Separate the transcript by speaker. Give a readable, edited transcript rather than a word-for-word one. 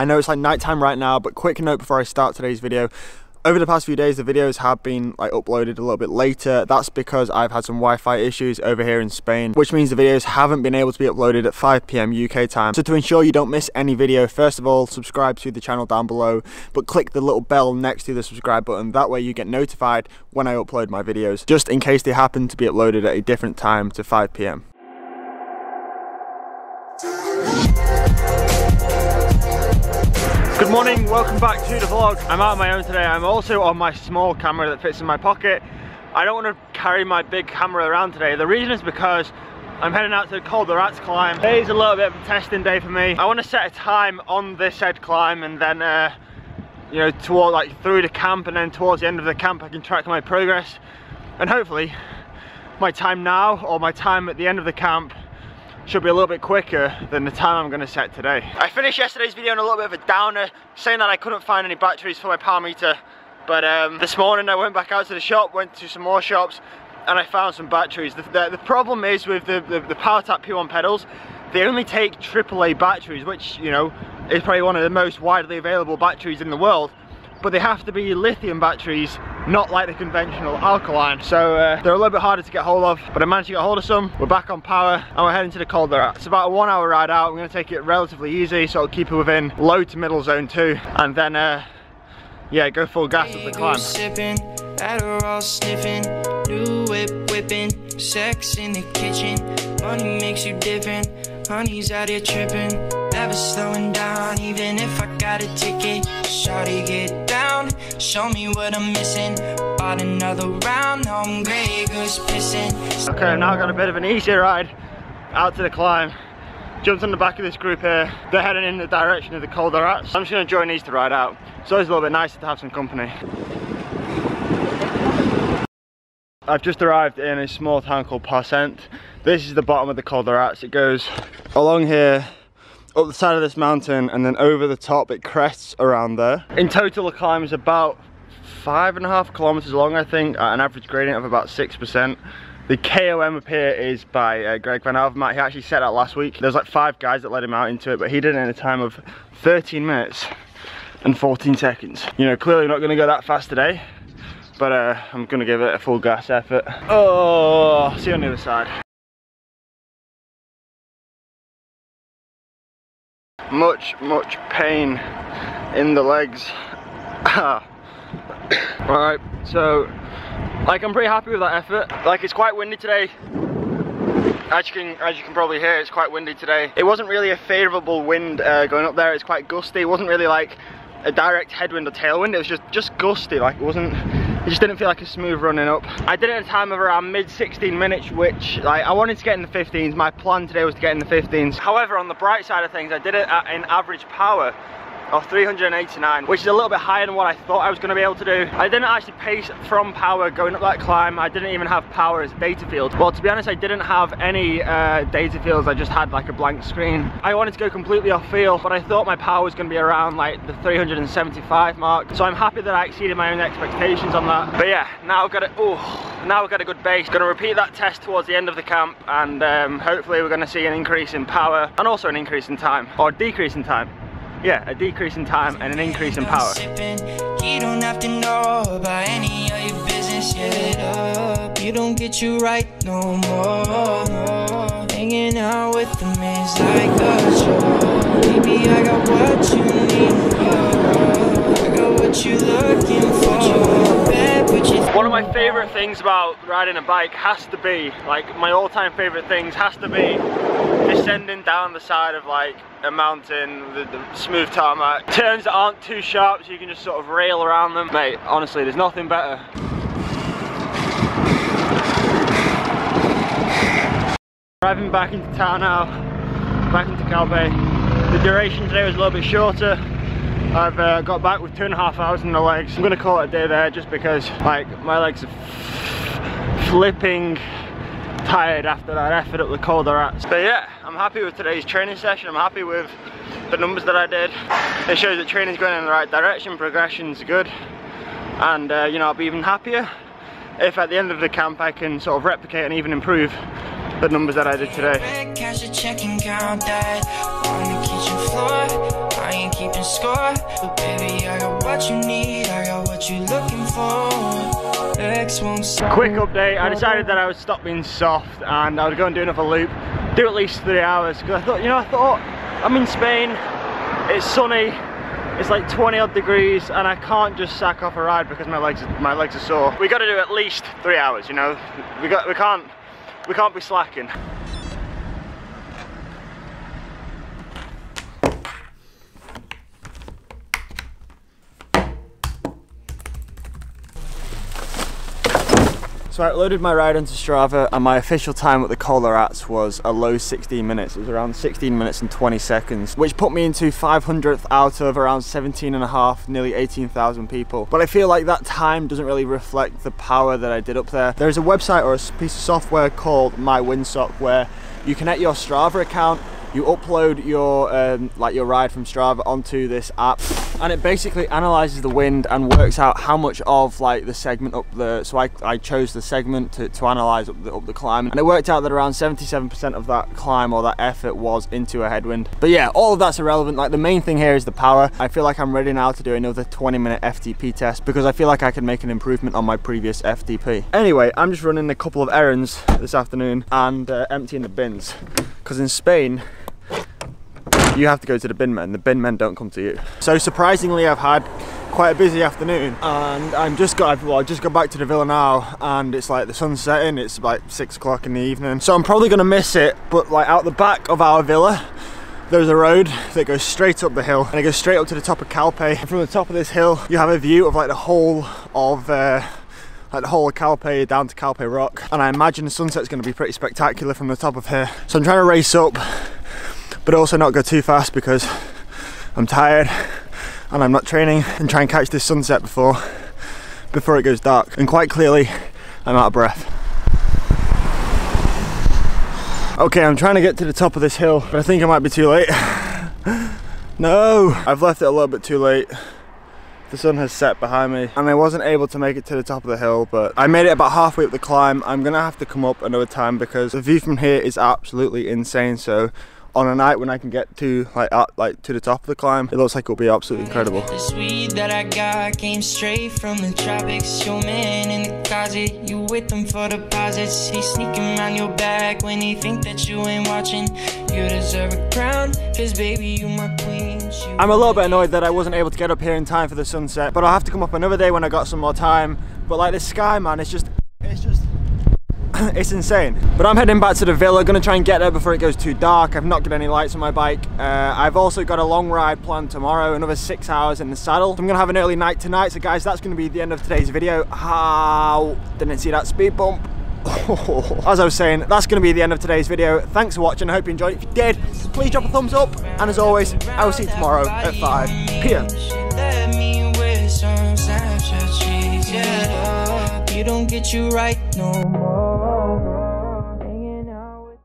Speaker 1: I know it's like nighttime right now, but quick note before I start today's video. Over the past few days, the videos have been like uploaded a little bit later. That's because I've had some Wi-Fi issues over here in Spain, which means the videos haven't been able to be uploaded at 5 PM UK time. So to ensure you don't miss any video, first of all, subscribe to the channel down below, but click the little bell next to the subscribe button. That way you get notified when I upload my videos, just in case they happen to be uploaded at a different time to 5 PM. Good morning, welcome back to the vlog. I'm out on my own today. I'm also on my small camera that fits in my pocket. I don't want to carry my big camera around today. The reason is because I'm heading out to the Coll climb. Today's a little bit of a testing day for me. I want to set a time on this said climb, and then you know, toward like through the camp, and then towards the end of the camp I can track my progress, and hopefully my time now or my time at the end of the camp should be a little bit quicker than the time I'm going to set today. I finished yesterday's video on a little bit of a downer, saying that I couldn't find any batteries for my power meter, but this morning I went back out to the shop, went to some more shops, and I found some batteries. The problem is with the PowerTap P1 pedals, they only take AAA batteries, which, you know, is probably one of the most widely available batteries in the world, but they have to be lithium batteries, not like the conventional alkaline. So they're a little bit harder to get hold of, but I managed to get hold of some. We're back on power and we're heading to the Coll. It's about a 1 hour ride out. I'm gonna take it relatively easy, so I'll keep it within low to middle zone 2, and then yeah, go full gas up the climb.
Speaker 2: Sipping, Adderall sniffing, new whip whipping, sex in the kitchen, money makes you different, honey's out here tripping, never slowing down, even if I got a ticket. Shawty get down, show me what I'm missing. Bought another round, now I'm Grey Goose pissing. Okay, now I've got a bit of an easier ride out to the climb. Jumped on the back of this group here. They're heading in the direction of the Coll. I'm just going to join these to ride out. It's always a little bit nicer to have some company. I've just arrived in a small town called Parcent. This is the bottom of the Coll. It goes along here, up the side of this mountain, and then over the top it crests around there. In total the climb is about 5.5 kilometers long, I think, at an average gradient of about 6%. The KOM up here is by Greg Van Avermaet. He actually set out last week. There's like 5 guys that led him out into it, but he did it in a time of 13 minutes and 14 seconds. You know, clearly not gonna go that fast today, but I'm gonna give it a full gas effort. Oh, see you on the other side. Much pain in the legs. Alright, so like I'm pretty happy with that effort. Like, it's quite windy today. As you can probably hear, it's quite windy today. It wasn't really a favourable wind going up there. It's quite gusty. It wasn't really like a direct headwind or tailwind. It was just gusty. Like, it just didn't feel like a smooth running up. I did it at a time of around mid 16 minutes, which, like, I wanted to get in the 15s. My plan today was to get in the 15s. However, on the bright side of things, I did it at an average power of 389, which is a little bit higher than what I thought I was going to be able to do. I didn't actually pace from power going up that climb. I didn't even have power as data field. Well, to be honest, I didn't have any data fields. I just had like a blank screen. I wanted to go completely off feel, but I thought my power was going to be around like the 375 mark. So I'm happy that I exceeded my own expectations on that. But yeah, now I've got it. Now we've got a good base. Going to repeat that test towards the end of the camp, and hopefully we're going to see an increase in power and also an increase in time, or decrease in time. Yeah, a decrease in time and an increase in power. You don't have to know about any of your business yet. You don't get you right no more. Hanging out with the man's like a show. Baby, I got what you need. I got what you're looking for. One of my favorite things about riding a bike has to be, like, my all-time favorite things has to be descending down the side of like a mountain, the smooth tarmac. Turns that aren't too sharp, so you can just sort of rail around them. Mate, honestly, there's nothing better. Driving back into town now, back into CALPE. The duration today was a little bit shorter. I've got back with 2.5 hours in the legs. I'm gonna call it a day there just because, like, my legs are flipping tired after that effort up the Coll. But yeah, I'm happy with today's training session. I'm happy with the numbers that I did. It shows that training's going in the right direction, progression's good, and you know, I'll be even happier if at the end of the camp I can sort of replicate and even improve the numbers that I did today.
Speaker 3: I ain't keeping score, but baby, I got what you need, I got what you looking for. X won't stop.
Speaker 1: Quick update, I decided that I would stop being soft and I would go and do another loop, do at least 3 hours, because I thought, you know, I'm in Spain, it's sunny, it's like 20 odd degrees, and I can't just sack off a ride because my legs are sore. We got to do at least 3 hours, you know. We can't be slacking. So I uploaded my ride onto Strava and my official time at the Coll was a low 16 minutes. It was around 16 minutes and 20 seconds, which put me into 500th out of around 17.5, nearly 18,000 people. But I feel like that time doesn't really reflect the power that I did up there. There's a website or a piece of software called My Windsock where you connect your Strava account, you upload your your ride from Strava onto this app, and it basically analyzes the wind and works out how much of like the segment up the, so I chose the segment to analyze up the climb, and it worked out that around 77% of that climb or that effort was into a headwind. But yeah, all of that's irrelevant. Like, the main thing here is the power. I feel like I'm ready now to do another 20-minute FTP test because I feel like I can make an improvement on my previous FTP. Anyway, I'm just running a couple of errands this afternoon and emptying the bins, because in Spain you have to go to the bin men. The bin men don't come to you. So surprisingly, I've had quite a busy afternoon, and I just got back to the villa now, and it's like the sun's setting. It's like 6 o'clock in the evening, so I'm probably gonna miss it. But like out the back of our villa, there's a road that goes straight up the hill, and it goes straight up to the top of CALPE. And from the top of this hill, you have a view of like the whole of CALPE down to CALPE Rock, and I imagine the sunset's going to be pretty spectacular from the top of here. So I'm trying to race up, but also not go too fast because I'm tired and I'm not training, and try and catch this sunset before it goes dark. And quite clearly, I'm out of breath. Okay, I'm trying to get to the top of this hill, but I think I might be too late. No, I've left it a little bit too late. The sun has set behind me and I wasn't able to make it to the top of the hill, but I made it about halfway up the climb. I'm gonna have to come up another time because the view from here is absolutely insane. So on a night when I can get to to the top of the climb, it looks like it'll be absolutely incredible.
Speaker 3: The weed that I got came straight from the tropics. Your man in the closet, you with them for deposits. He's sneaking around your back when he think that you ain't watching. You deserve a crown, cause baby you my queen.
Speaker 1: I'm a little bit annoyed that I wasn't able to get up here in time for the sunset, but I'll have to come up another day when I got some more time. But like, the sky, man, it's insane. But I'm heading back to the villa, gonna try and get there before it goes too dark. I've not got any lights on my bike. I've also got a long ride planned tomorrow, another 6 hours in the saddle. So I'm gonna have an early night tonight. So guys, that's gonna be the end of today's video. How didn't see that speed bump. As I was saying, that's going to be the end of today's video. Thanks for watching. I hope you enjoyed. If you did, please drop a thumbs up, and as always, I will see you tomorrow at 5 PM.
Speaker 3: You don't get you right, no.